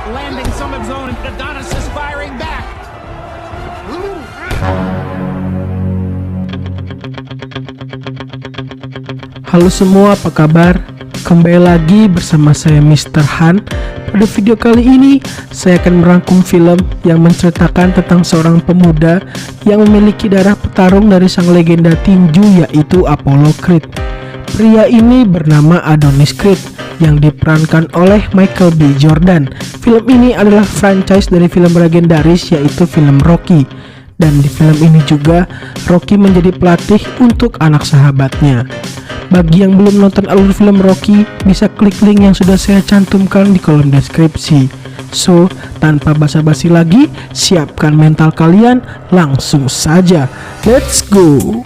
landing some of his own, and Adonis is firing back. Halo semua, apa kabar? Kembali lagi bersama saya Mr. Han. Pada video kali ini, saya akan merangkum film yang menceritakan tentang seorang pemuda yang memiliki darah petarung dari sang legenda tinju, yaitu Apollo Creed. Pria ini bernama Adonis Creed yang diperankan oleh Michael B. Jordan. Film ini adalah franchise dari film legendaris, yaitu film Rocky. Dan di film ini juga Rocky menjadi pelatih untuk anak sahabatnya. Bagi yang belum nonton alur film Rocky, bisa klik link yang sudah saya cantumkan di kolom deskripsi. So, tanpa basa-basi lagi, siapkan mental kalian, langsung saja. Let's go!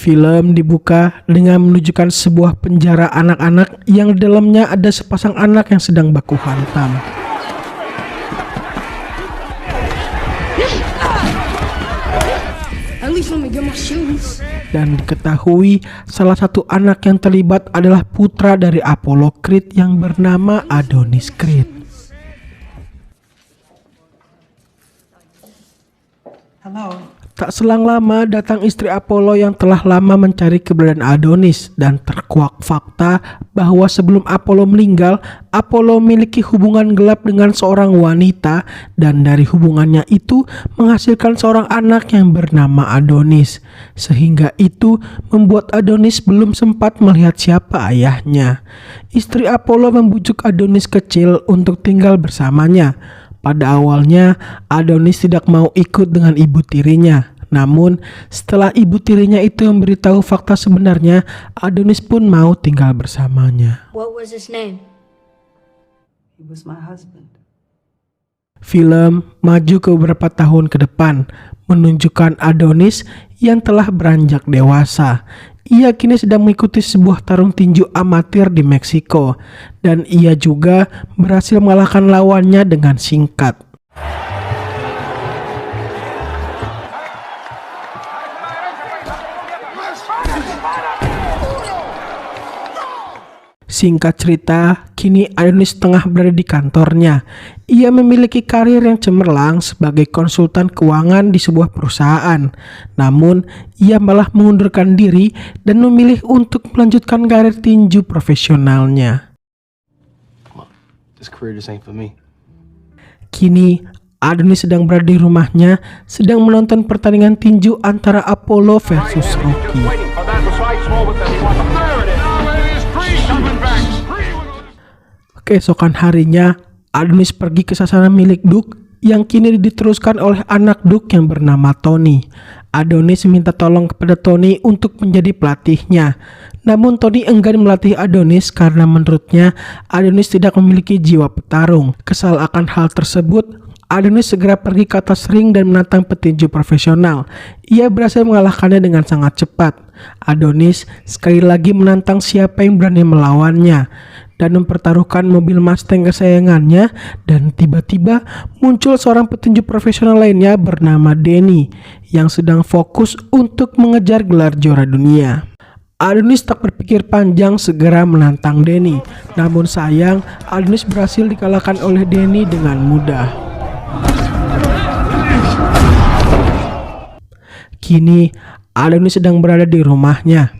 Film dibuka dengan menunjukkan sebuah penjara anak-anak yang di dalamnya ada sepasang anak yang sedang baku hantam. Dan diketahui salah satu anak yang terlibat adalah putra dari Apollo Creed yang bernama Adonis Creed. Hello. Tak selang lama datang istri Apollo yang telah lama mencari keberadaan Adonis dan terkuak fakta bahwa sebelum Apollo meninggal, Apollo memiliki hubungan gelap dengan seorang wanita dan dari hubungannya itu menghasilkan seorang anak yang bernama Adonis. Sehingga itu membuat Adonis belum sempat melihat siapa ayahnya. Istri Apollo membujuk Adonis kecil untuk tinggal bersamanya. Pada awalnya, Adonis tidak mau ikut dengan ibu tirinya. Namun, setelah ibu tirinya itu memberitahu fakta sebenarnya, Adonis pun mau tinggal bersamanya. What was his name? He was my husband. Film maju ke beberapa tahun ke depan, menunjukkan Adonis yang telah beranjak dewasa. Ia kini sedang mengikuti sebuah tarung tinju amatir di Meksiko, dan ia juga berhasil mengalahkan lawannya dengan singkat. Singkat cerita, kini Adonis tengah berada di kantornya. Ia memiliki karir yang cemerlang sebagai konsultan keuangan di sebuah perusahaan. Namun, ia malah mengundurkan diri dan memilih untuk melanjutkan karir tinju profesionalnya. Kini, Adonis sedang berada di rumahnya, sedang menonton pertandingan tinju antara Apollo versus Rocky. Keesokan harinya, Adonis pergi ke sasaran milik Duke yang kini diteruskan oleh anak Duke yang bernama Tony. Adonis minta tolong kepada Tony untuk menjadi pelatihnya. Namun Tony enggan melatih Adonis karena menurutnya Adonis tidak memiliki jiwa petarung. Kesal akan hal tersebut, Adonis segera pergi ke atas ring dan menantang petinju profesional. Ia berhasil mengalahkannya dengan sangat cepat. Adonis sekali lagi menantang siapa yang berani melawannya dan mempertaruhkan mobil Mustang kesayangannya, dan tiba-tiba muncul seorang petinju profesional lainnya bernama Danny yang sedang fokus untuk mengejar gelar juara dunia. Adonis tak berpikir panjang segera menantang Danny, namun sayang Adonis berhasil dikalahkan oleh Danny dengan mudah. Kini Adonis sedang berada di rumahnya.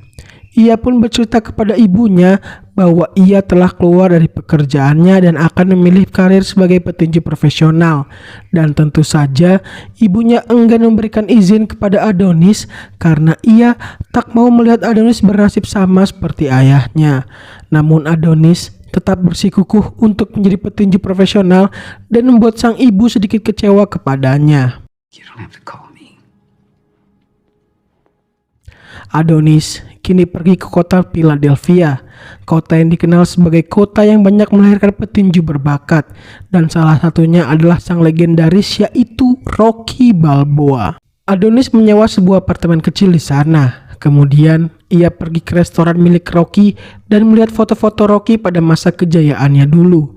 Ia pun bercerita kepada ibunya bahwa ia telah keluar dari pekerjaannya dan akan memilih karir sebagai petinju profesional. Dan tentu saja ibunya enggan memberikan izin kepada Adonis karena ia tak mau melihat Adonis bernasib sama seperti ayahnya. Namun Adonis tetap bersikukuh untuk menjadi petinju profesional dan membuat sang ibu sedikit kecewa kepadanya. You don't have to call me. Adonis kini pergi ke kota Philadelphia, kota yang dikenal sebagai kota yang banyak melahirkan petinju berbakat, dan salah satunya adalah sang legendaris yaitu Rocky Balboa. Adonis menyewa sebuah apartemen kecil di sana. Kemudian ia pergi ke restoran milik Rocky dan melihat foto-foto Rocky pada masa kejayaannya dulu.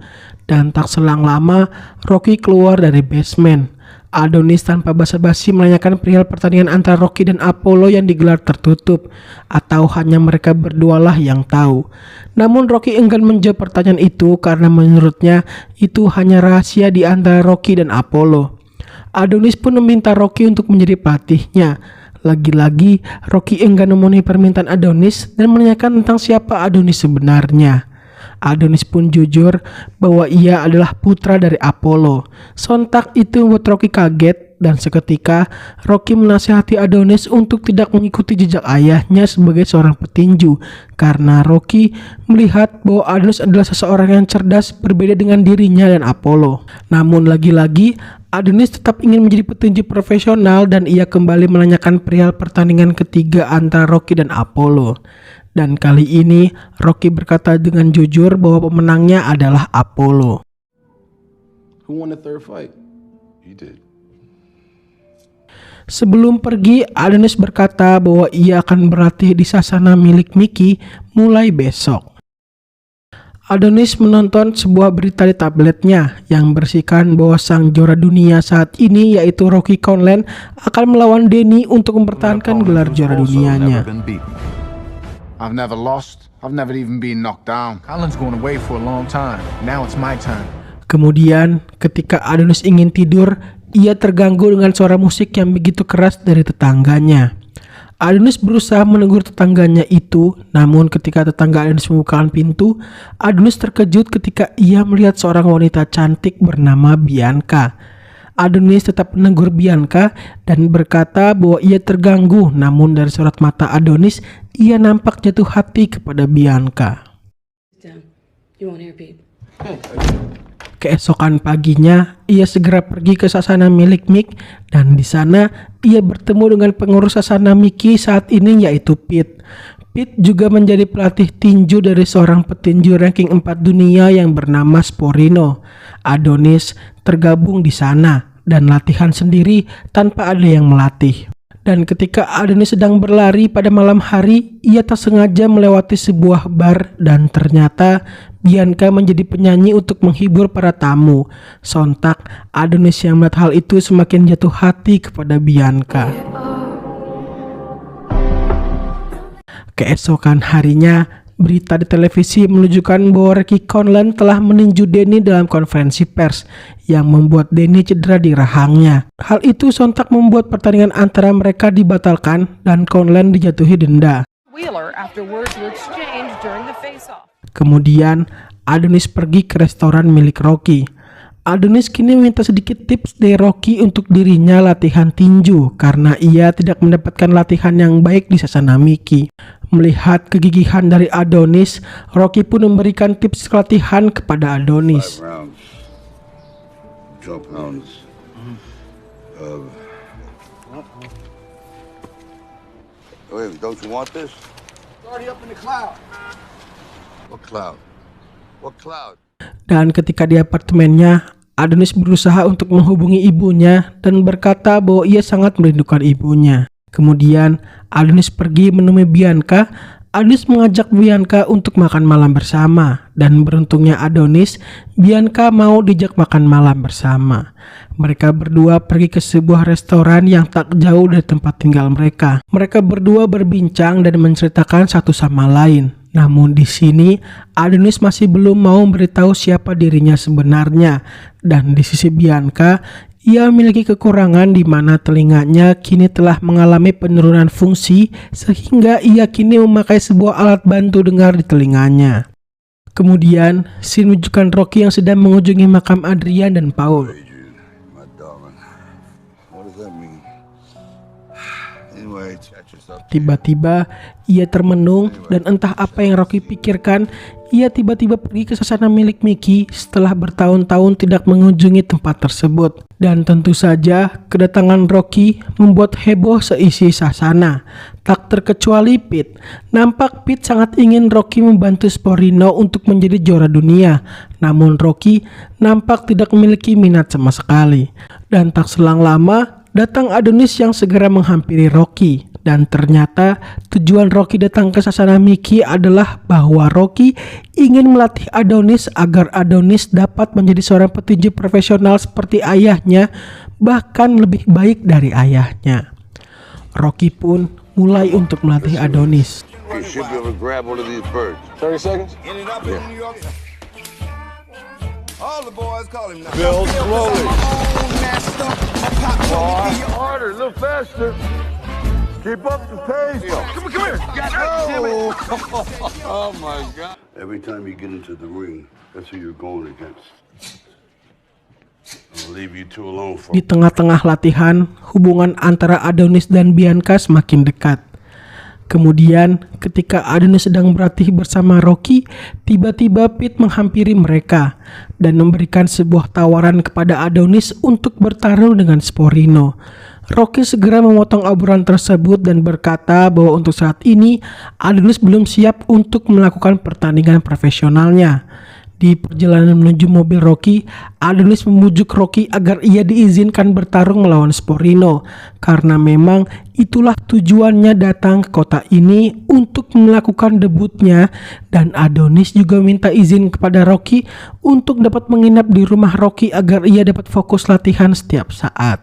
Dan tak selang lama Rocky keluar dari basement. Adonis tanpa basa-basi menanyakan perihal pertandingan antara Rocky dan Apollo yang digelar tertutup, atau hanya mereka berdualah yang tahu. Namun Rocky enggan menjawab pertanyaan itu karena menurutnya itu hanya rahasia di antara Rocky dan Apollo. Adonis pun meminta Rocky untuk menjadi pelatihnya. Lagi-lagi Rocky enggan memenuhi permintaan Adonis dan menanyakan tentang siapa Adonis sebenarnya. Adonis pun jujur bahwa ia adalah putra dari Apollo. Sontak itu membuat Rocky kaget dan seketika Rocky menasihati Adonis untuk tidak mengikuti jejak ayahnya sebagai seorang petinju karena Rocky melihat bahwa Adonis adalah seseorang yang cerdas berbeda dengan dirinya dan Apollo. Namun lagi-lagi Adonis tetap ingin menjadi petinju profesional dan ia kembali menanyakan perihal pertandingan ketiga antara Rocky dan Apollo. Dan kali ini Rocky berkata dengan jujur bahwa pemenangnya adalah Apollo. Who won the third fight? You did. Sebelum pergi, Adonis berkata bahwa ia akan berlatih di sasana milik Mickey mulai besok. Adonis menonton sebuah berita di tabletnya yang berisikan bahwa sang juara dunia saat ini yaitu Rocky Conlan akan melawan Danny untuk mempertahankan gelar juara dunianya. I've never lost. I've never even been knocked down. Colin's going away for a long time. Now it's my turn. Kemudian, ketika Adonis ingin tidur, ia terganggu dengan suara musik yang begitu keras dari tetangganya. Adonis berusaha menegur tetangganya itu, namun ketika tetangga Adonis membukakan pintu, Adonis terkejut ketika ia melihat seorang wanita cantik bernama Bianca. Adonis tetap menegur Bianca dan berkata bahwa ia terganggu, namun dari sorot mata Adonis, ia nampak jatuh hati kepada Bianca. Keesokan paginya, ia segera pergi ke sasana milik Mick dan di sana ia bertemu dengan pengurus sasana Mickey saat ini yaitu Pete. Pete juga menjadi pelatih tinju dari seorang petinju ranking 4 dunia yang bernama Sporino. Adonis tergabung di sana dan latihan sendiri tanpa ada yang melatih. Dan ketika Adonis sedang berlari pada malam hari, ia tak sengaja melewati sebuah bar dan ternyata Bianca menjadi penyanyi untuk menghibur para tamu. Sontak, Adonis yang melihat hal itu semakin jatuh hati kepada Bianca. Keesokan harinya, berita di televisi menunjukkan bahwa Rocky Conlan telah meninju Danny dalam konferensi pers yang membuat Danny cedera di rahangnya. Hal itu sontak membuat pertandingan antara mereka dibatalkan dan Conlan dijatuhi denda. Kemudian Adonis pergi ke restoran milik Rocky. Adonis kini meminta sedikit tips dari Rocky untuk dirinya latihan tinju karena ia tidak mendapatkan latihan yang baik di sasana Mickey. Melihat kegigihan dari Adonis, Rocky pun memberikan tips latihan kepada Adonis. 5 rounds, 12 pounds of... Wait, don't you want this? It's already up in the cloud. What cloud? What cloud? Dan ketika di apartemennya, Adonis berusaha untuk menghubungi ibunya dan berkata bahwa ia sangat merindukan ibunya. Kemudian Adonis pergi menemui Bianca. Adonis mengajak Bianca untuk makan malam bersama dan beruntungnya Adonis, Bianca mau dijak makan malam bersama. Mereka berdua pergi ke sebuah restoran yang tak jauh dari tempat tinggal mereka. Mereka berdua berbincang dan menceritakan satu sama lain. Namun di sini Adonis masih belum mau memberitahu siapa dirinya sebenarnya, dan di sisi Bianca ia memiliki kekurangan di mana telinganya kini telah mengalami penurunan fungsi sehingga ia kini memakai sebuah alat bantu dengar di telinganya. Kemudian scene menunjukkan Rocky yang sedang mengunjungi makam Adrian dan Paul. Adrian, my darling. What does that mean? Anyway, I just Tiba-tiba ia termenung dan entah apa yang Rocky pikirkan, ia tiba-tiba pergi ke sasana milik Mickey setelah bertahun-tahun tidak mengunjungi tempat tersebut. Dan tentu saja kedatangan Rocky membuat heboh seisi sasana. Tak terkecuali Pete. Nampak Pete sangat ingin Rocky membantu Sporino untuk menjadi juara dunia. Namun Rocky nampak tidak memiliki minat sama sekali. Dan tak selang lama datang Adonis yang segera menghampiri Rocky. Dan ternyata tujuan Rocky datang ke sasana Mickey adalah bahwa Rocky ingin melatih Adonis agar Adonis dapat menjadi seorang petinju profesional seperti ayahnya, bahkan lebih baik dari ayahnya. Rocky pun mulai untuk melatih Adonis. You should be able to grab one of these birds. 30 seconds. All the boys call him now. Bill, slowly. Harder, a little faster. Keep up the pace. Come here. Oh my God. Every time you get into the ring, that's who you're going against. I'll leave you two alone for. Di tengah-tengah latihan, hubungan antara Adonis dan Bianca semakin dekat. Kemudian, ketika Adonis sedang berlatih bersama Rocky, tiba-tiba Pete menghampiri mereka dan memberikan sebuah tawaran kepada Adonis untuk bertarung dengan Sporino. Rocky segera memotong obrolan tersebut dan berkata bahwa untuk saat ini Adonis belum siap untuk melakukan pertandingan profesionalnya. Di perjalanan menuju mobil Rocky, Adonis membujuk Rocky agar ia diizinkan bertarung melawan Sporino karena memang itulah tujuannya datang ke kota ini untuk melakukan debutnya, dan Adonis juga minta izin kepada Rocky untuk dapat menginap di rumah Rocky agar ia dapat fokus latihan setiap saat.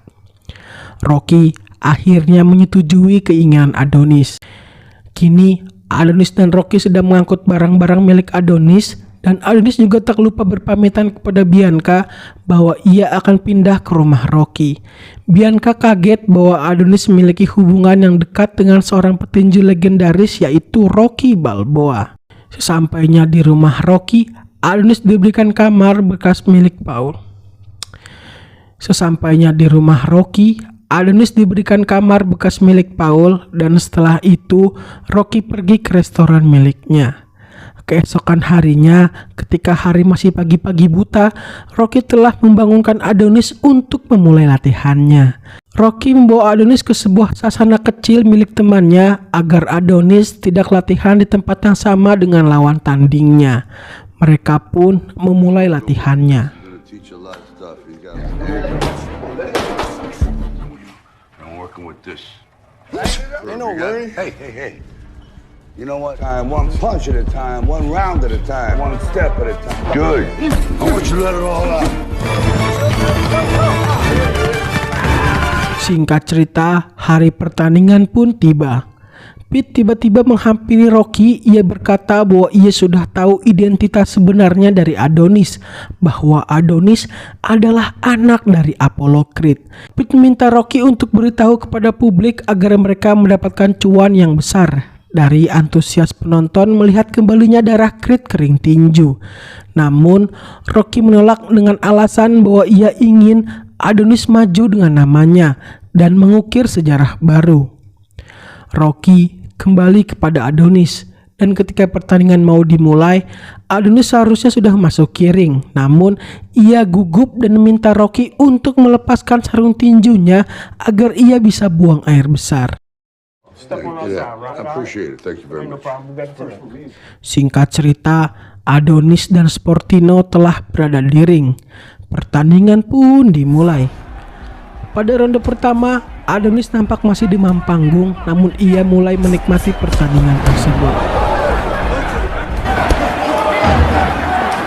Rocky akhirnya menyetujui keinginan Adonis. Kini Adonis dan Rocky sedang mengangkut barang-barang milik Adonis, dan Adonis juga tak lupa berpamitan kepada Bianca bahwa ia akan pindah ke rumah Rocky. Bianca kaget bahwa Adonis memiliki hubungan yang dekat dengan seorang petinju legendaris yaitu Rocky Balboa. Sesampainya di rumah Rocky, Adonis diberikan kamar bekas milik Paul. Sesampainya di rumah Rocky, Adonis diberikan kamar bekas milik Paul, dan setelah itu Rocky pergi ke restoran miliknya. Keesokan harinya, ketika hari masih pagi-pagi buta, Rocky telah membangunkan Adonis untuk memulai latihannya. Rocky membawa Adonis ke sebuah sasana kecil milik temannya agar Adonis tidak latihan di tempat yang sama dengan lawan tandingnya. Mereka pun memulai latihannya. With this. Ain't no worry. Hey. You know what? One punch at a time, one round at a time, one step at a time. Good. I want you to let it all out. Singkat cerita, hari pertandingan pun tiba. Pete tiba-tiba menghampiri Rocky. Ia berkata bahwa ia sudah tahu identitas sebenarnya dari Adonis, bahwa Adonis adalah anak dari Apollo Creed. Pete meminta Rocky untuk beritahu kepada publik agar mereka mendapatkan cuan yang besar dari antusias penonton melihat kembalinya darah Creed kering tinju. Namun Rocky menolak dengan alasan bahwa ia ingin Adonis maju dengan namanya dan mengukir sejarah baru. Rocky kembali kepada Adonis, dan ketika pertandingan mau dimulai, Adonis seharusnya sudah masuk ring. Namun ia gugup dan meminta Rocky untuk melepaskan sarung tinjunya agar ia bisa buang air besar. I appreciate it. Thank you very much. Singkat cerita, Adonis dan Sporino telah berada di ring. Pertandingan pun dimulai. Pada ronde pertama, Adonis nampak masih di panggung, namun ia mulai menikmati pertandingan tersebut.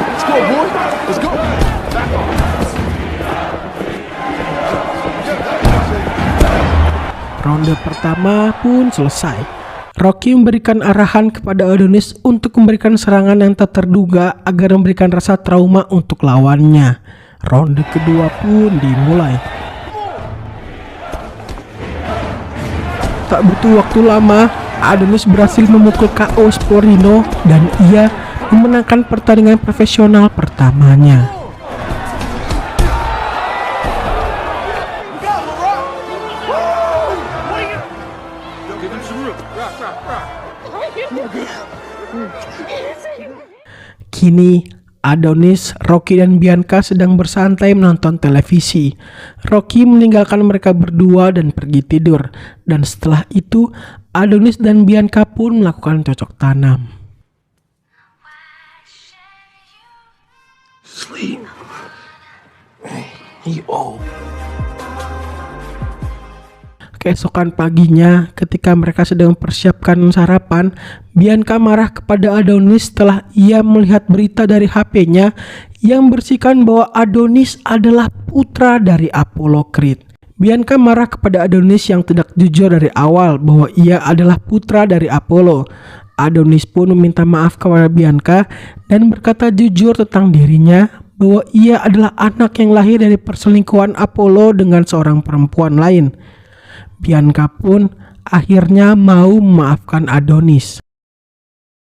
Let's go, boy. Let's go. Ronde pertama pun selesai. Rocky memberikan arahan kepada Adonis untuk memberikan serangan yang tak terduga agar memberikan rasa trauma untuk lawannya. Ronde kedua pun dimulai. Tak butuh waktu lama, Adonis berhasil memukul KO Sporino dan ia memenangkan pertandingan profesional pertamanya. Kini Adonis, Rocky dan Bianca sedang bersantai menonton televisi. Rocky meninggalkan mereka berdua dan pergi tidur. Dan setelah itu Adonis dan Bianca pun melakukan cocok tanam. Sleep. You old. Keesokan paginya, ketika mereka sedang mempersiapkan sarapan, Bianca marah kepada Adonis setelah ia melihat berita dari HP-nya yang berisikan bahwa Adonis adalah putra dari Apollo Creed. Bianca marah kepada Adonis yang tidak jujur dari awal bahwa ia adalah putra dari Apollo. Adonis pun meminta maaf kepada Bianca dan berkata jujur tentang dirinya bahwa ia adalah anak yang lahir dari perselingkuhan Apollo dengan seorang perempuan lain. Bianca pun akhirnya mau memaafkan Adonis.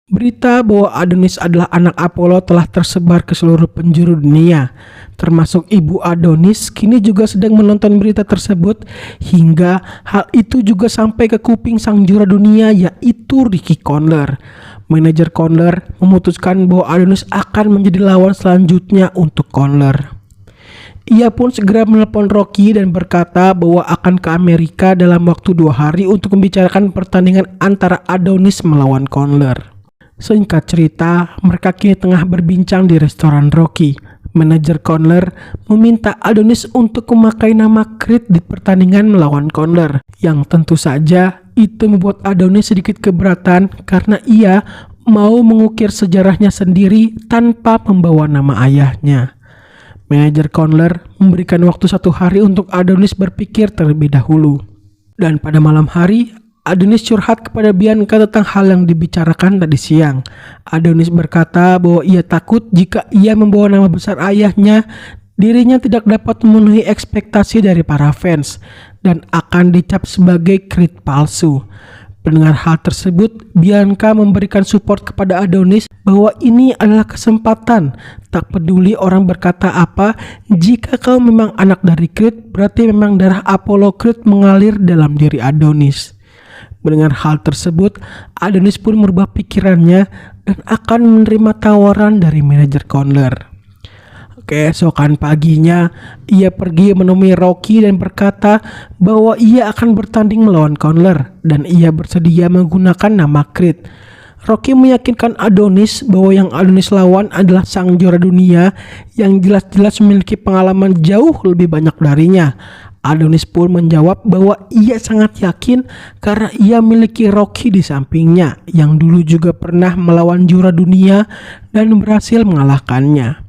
Berita bahwa Adonis adalah anak Apollo telah tersebar ke seluruh penjuru dunia, termasuk ibu Adonis kini juga sedang menonton berita tersebut, hingga hal itu juga sampai ke kuping sang juara dunia yaitu Ricky Conler. Manajer Conler memutuskan bahwa Adonis akan menjadi lawan selanjutnya untuk Conler. Ia pun segera menelpon Rocky dan berkata bahwa akan ke Amerika dalam waktu 2 hari untuk membicarakan pertandingan antara Adonis melawan Conler. Singkat cerita, mereka kini tengah berbincang di restoran Rocky. Manajer Conler meminta Adonis untuk memakai nama Creed di pertandingan melawan Conler, yang tentu saja itu membuat Adonis sedikit keberatan karena ia mau mengukir sejarahnya sendiri tanpa membawa nama ayahnya. Manajer Conler memberikan waktu 1 hari untuk Adonis berpikir terlebih dahulu. Dan pada malam hari, Adonis curhat kepada Bianca tentang hal yang dibicarakan tadi siang. Adonis berkata bahwa ia takut jika ia membawa nama besar ayahnya, dirinya tidak dapat memenuhi ekspektasi dari para fans dan akan dicap sebagai Creed palsu. Mendengar hal tersebut, Bianca memberikan support kepada Adonis bahwa ini adalah kesempatan. Tak peduli orang berkata apa, jika kau memang anak dari Creed, berarti memang darah Apollo Creed mengalir dalam diri Adonis. Mendengar hal tersebut, Adonis pun merubah pikirannya dan akan menerima tawaran dari manajer Conler. Keesokan paginya, ia pergi menemui Rocky dan berkata bahwa ia akan bertanding melawan Conler dan ia bersedia menggunakan nama Creed. Rocky meyakinkan Adonis bahwa yang Adonis lawan adalah sang juara dunia yang jelas-jelas memiliki pengalaman jauh lebih banyak darinya. Adonis pun menjawab bahwa ia sangat yakin karena ia memiliki Rocky di sampingnya yang dulu juga pernah melawan juara dunia dan berhasil mengalahkannya.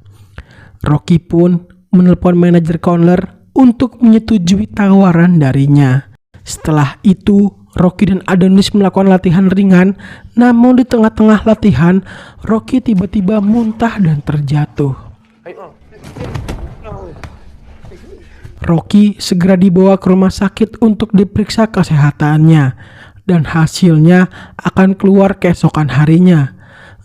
Rocky pun menelpon manajer Conler untuk menyetujui tawaran darinya. Setelah itu, Rocky dan Adonis melakukan latihan ringan, namun di tengah-tengah latihan, Rocky tiba-tiba muntah dan terjatuh. Rocky segera dibawa ke rumah sakit untuk diperiksa kesehatannya, dan hasilnya akan keluar keesokan harinya.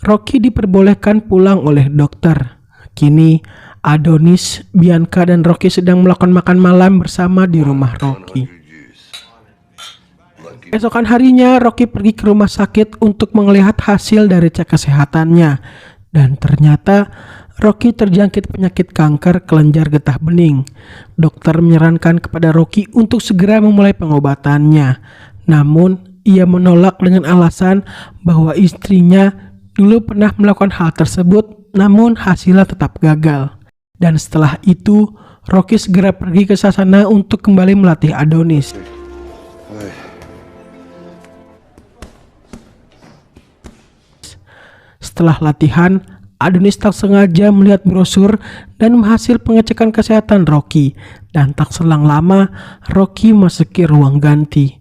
Rocky diperbolehkan pulang oleh dokter. Kini, Adonis, Bianca, dan Rocky sedang melakukan makan malam bersama di rumah Rocky. Esokan harinya, Rocky pergi ke rumah sakit untuk melihat hasil dari cek kesehatannya. Dan ternyata, Rocky terjangkit penyakit kanker kelenjar getah bening. Dokter menyarankan kepada Rocky untuk segera memulai pengobatannya. Namun, ia menolak dengan alasan bahwa istrinya dulu pernah melakukan hal tersebut, namun hasilnya tetap gagal. Dan setelah itu, Rocky segera pergi ke sana untuk kembali melatih Adonis. Setelah latihan, Adonis tak sengaja melihat brosur dan hasil pengecekan kesehatan Rocky. Dan tak selang lama, Rocky memasuki ruang ganti.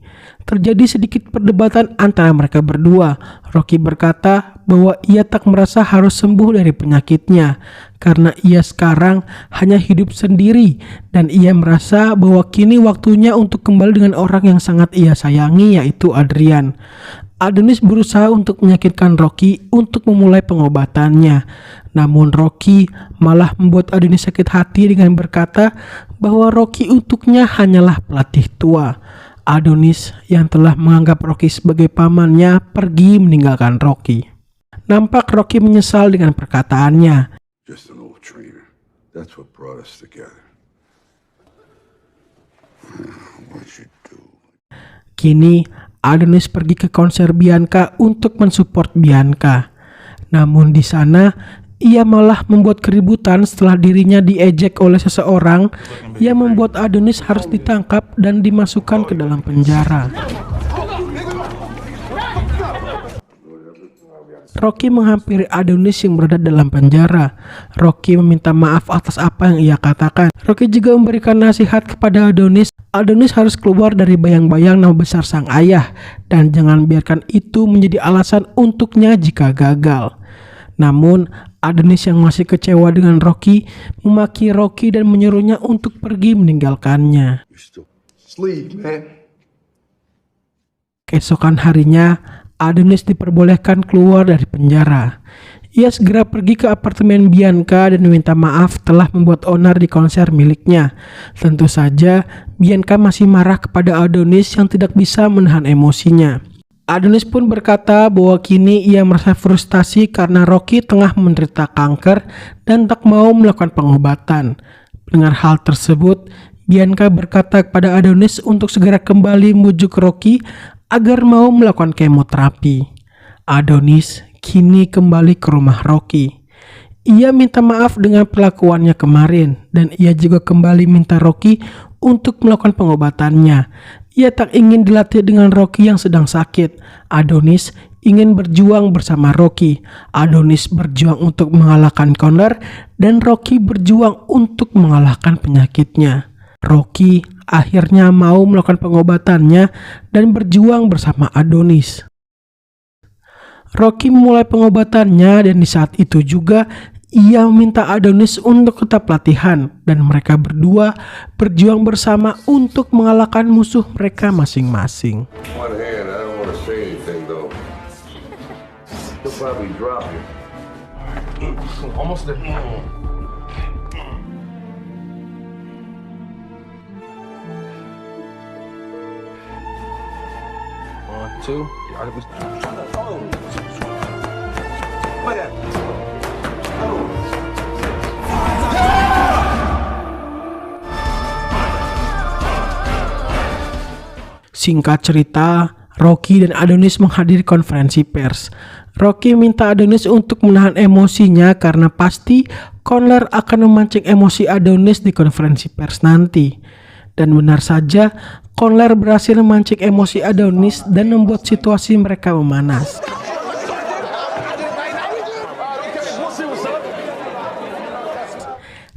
Terjadi sedikit perdebatan antara mereka berdua. Rocky berkata bahwa ia tak merasa harus sembuh dari penyakitnya karena ia sekarang hanya hidup sendiri dan ia merasa bahwa kini waktunya untuk kembali dengan orang yang sangat ia sayangi, yaitu Adrian. Adonis berusaha untuk meyakinkan Rocky untuk memulai pengobatannya. Namun Rocky malah membuat Adonis sakit hati dengan berkata bahwa Rocky untuknya hanyalah pelatih tua. Adonis yang telah menganggap Rocky sebagai pamannya pergi meninggalkan Rocky. Nampak Rocky menyesal dengan perkataannya. Just an old trainer. That's what brought us together. What you do? Kini Adonis pergi ke konser Bianca untuk mensupport Bianca. Namun di sana ia malah membuat keributan setelah dirinya diejek oleh seseorang yang membuat Adonis harus ditangkap dan dimasukkan ke dalam penjara. Rocky menghampiri Adonis yang berada dalam penjara. Rocky meminta maaf atas apa yang ia katakan. Rocky juga memberikan nasihat kepada Adonis. Adonis harus keluar dari bayang-bayang nama besar sang ayah dan jangan biarkan itu menjadi alasan untuknya jika gagal. Namun Adonis yang masih kecewa dengan Rocky memaki Rocky dan menyuruhnya untuk pergi meninggalkannya. Sleep, man. Keesokan harinya Adonis diperbolehkan keluar dari penjara. Ia segera pergi ke apartemen Bianca dan meminta maaf telah membuat onar di konser miliknya. Tentu saja Bianca masih marah kepada Adonis yang tidak bisa menahan emosinya. Adonis pun berkata bahwa kini ia merasa frustasi karena Rocky tengah menderita kanker dan tak mau melakukan pengobatan. Dengan hal tersebut, Bianca berkata kepada Adonis untuk segera kembali membujuk Rocky agar mau melakukan kemoterapi. Adonis kini kembali ke rumah Rocky. Ia minta maaf dengan perlakuannya kemarin dan ia juga kembali minta Rocky untuk melakukan pengobatannya. Ia tak ingin dilatih dengan Rocky yang sedang sakit. Adonis ingin berjuang bersama Rocky. Adonis berjuang untuk mengalahkan Conor dan Rocky berjuang untuk mengalahkan penyakitnya. Rocky akhirnya mau melakukan pengobatannya dan berjuang bersama Adonis. Rocky memulai pengobatannya dan di saat itu juga ia meminta Adonis untuk tetap latihan dan mereka berdua berjuang bersama untuk mengalahkan musuh mereka masing-masing. One hand, I don't want to say anything though. He'll probably drop you. Almost there. One, two. Singkat cerita, Rocky dan Adonis menghadiri konferensi pers. Rocky minta Adonis untuk menahan emosinya karena pasti Conor akan memancing emosi Adonis di konferensi pers nanti. Dan benar saja, Conor berhasil memancing emosi Adonis dan membuat situasi mereka memanas.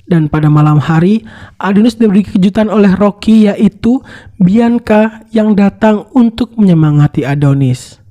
Dan pada malam hari, Adonis diberi kejutan oleh Rocky, yaitu Bianca yang datang untuk menyemangati Adonis.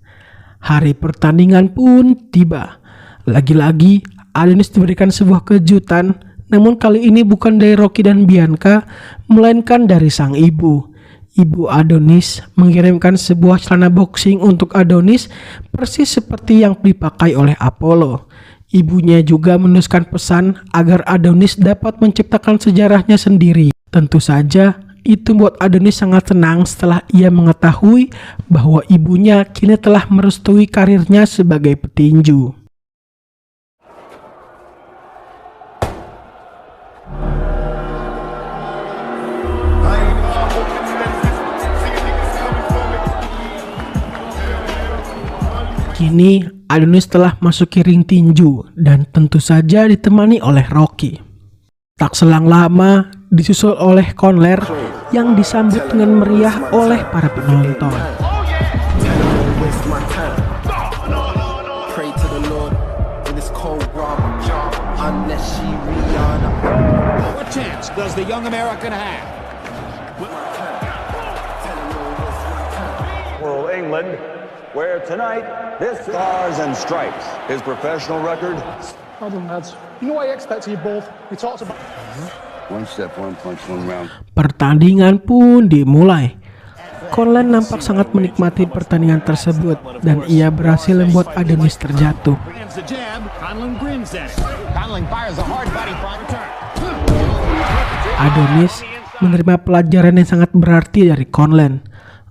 Hari pertandingan pun tiba. Lagi-lagi Adonis diberikan sebuah kejutan, namun kali ini bukan dari Rocky dan Bianca, melainkan dari sang ibu. Ibu Adonis mengirimkan sebuah celana boxing untuk Adonis persis seperti yang dipakai oleh Apollo. Ibunya juga menuliskan pesan agar Adonis dapat menciptakan sejarahnya sendiri. Tentu saja, itu membuat Adonis sangat senang setelah ia mengetahui bahwa ibunya kini telah merestui karirnya sebagai petinju. Kini Adonis telah masuki ring tinju dan tentu saja ditemani oleh Rocky. Tak selang lama disusul oleh Conor yang disambut dengan meriah oleh para penonton. World England, where tonight this Stars and Stripes, his professional record. Well done, lads. You know what I expect of you both. We talked about. One step, one punch, one round. Pertandingan pun dimulai. Conor nampak sangat menikmati pertandingan tersebut dan ia berhasil membuat Adonis terjatuh. Adonis menerima pelajaran yang sangat berarti dari Conor.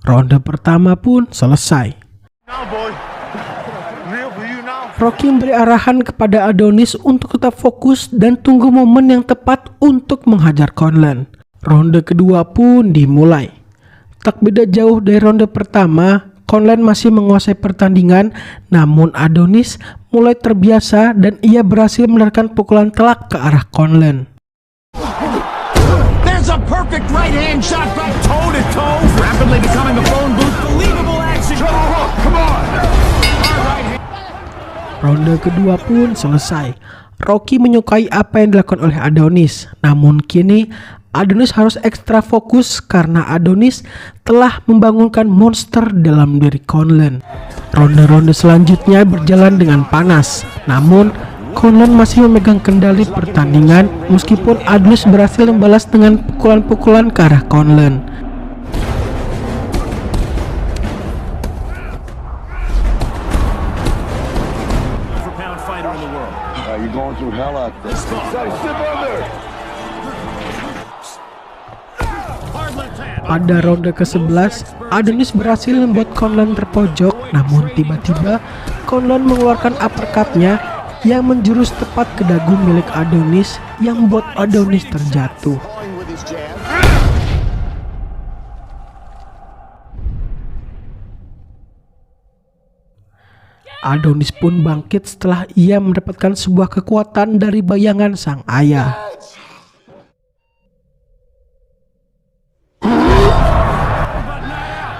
Ronde pertama pun selesai. Rocky memberi arahan kepada Adonis untuk tetap fokus dan tunggu momen yang tepat untuk menghajar Conlan. Ronde kedua pun dimulai. Tak beda jauh dari ronde pertama, Conlan masih menguasai pertandingan, namun Adonis mulai terbiasa dan ia berhasil menerkan pukulan telak ke arah Conlan. There's a perfect right hand shot back toe to toe, rapidly becoming a phone booth, believable action. Come on. Ronde kedua pun selesai. Rocky menyukai apa yang dilakukan oleh Adonis, namun kini Adonis harus ekstra fokus karena Adonis telah membangunkan monster dalam diri Conlan. Ronde-ronde selanjutnya berjalan dengan panas, namun Conlan masih memegang kendali pertandingan meskipun Adonis berhasil membalas dengan pukulan-pukulan ke arah Conlan. You're going through hell out there. Pada ronde ke-11, Adonis berhasil membuat Conlan terpojok, namun tiba-tiba Conlan mengeluarkan uppercut-nya yang menjurus tepat ke dagu milik Adonis yang membuat Adonis terjatuh. Adonis pun bangkit setelah ia mendapatkan sebuah kekuatan dari bayangan sang ayah.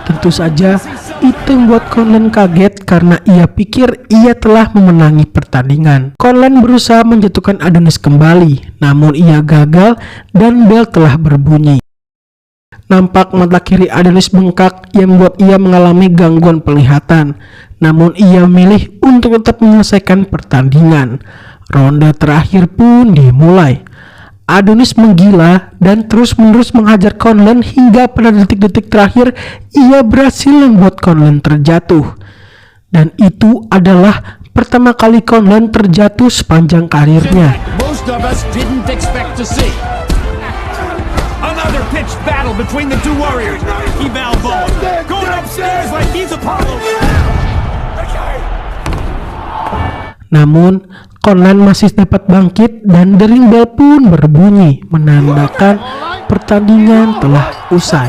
Tentu saja itu membuat Conlan kaget karena ia pikir ia telah memenangi pertandingan. Conlan berusaha menjatuhkan Adonis kembali, namun ia gagal dan bel telah berbunyi. Nampak mata kiri Adonis bengkak yang membuat ia mengalami gangguan penglihatan. Namun ia memilih untuk tetap menyelesaikan pertandingan. Ronde terakhir pun dimulai. Adonis menggila dan terus-menerus menghajar Conlan hingga pada detik-detik terakhir ia berhasil membuat Conlan terjatuh. Dan itu adalah pertama kali Conlan terjatuh sepanjang karirnya. Most of us didn't expect to see. Another pitched battle between the two warriors. Rocky Balboa going upstairs like he's Apollo. Namun, Conlan masih dapat bangkit dan dering bel pun berbunyi menandakan pertandingan telah usai.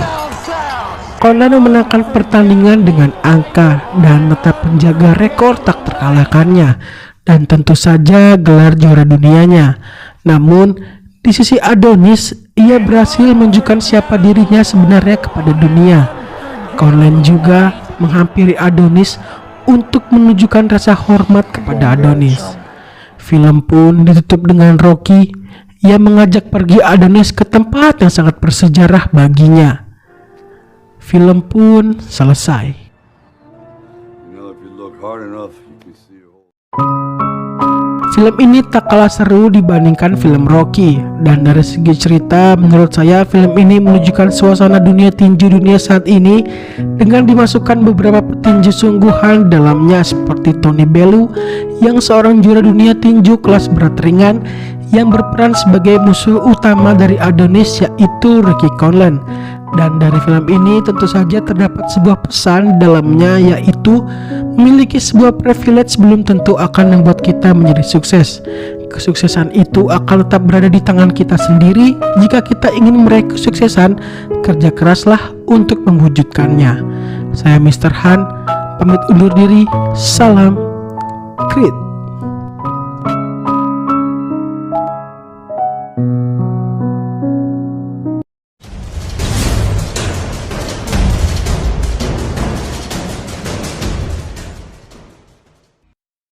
Conlan memenangkan pertandingan dengan angka dan tetap menjaga rekor tak terkalahkannya dan tentu saja gelar juara dunianya. Namun, di sisi Adonis, ia berhasil menunjukkan siapa dirinya sebenarnya kepada dunia. Conlan juga menghampiri Adonis untuk menunjukkan rasa hormat kepada Adonis. Film pun ditutup dengan Rocky yang mengajak pergi Adonis ke tempat yang sangat bersejarah baginya. Film pun selesai. Film ini tak kalah seru dibandingkan film Rocky, dan dari segi cerita menurut saya film ini menunjukkan suasana dunia tinju dunia saat ini dengan dimasukkan beberapa petinju sungguhan dalamnya seperti Tony Bellew yang seorang juara dunia tinju kelas berat ringan yang berperan sebagai musuh utama dari Adonis yaitu Ricky Conlan. Dan dari film ini tentu saja terdapat sebuah pesan dalamnya yaitu memiliki sebuah privilege belum tentu akan membuat kita menjadi sukses. Kesuksesan itu akan tetap berada di tangan kita sendiri. Jika kita ingin meraih kesuksesan, kerja keraslah untuk mewujudkannya. Saya Mr. Han, pamit undur diri. Salam Creed.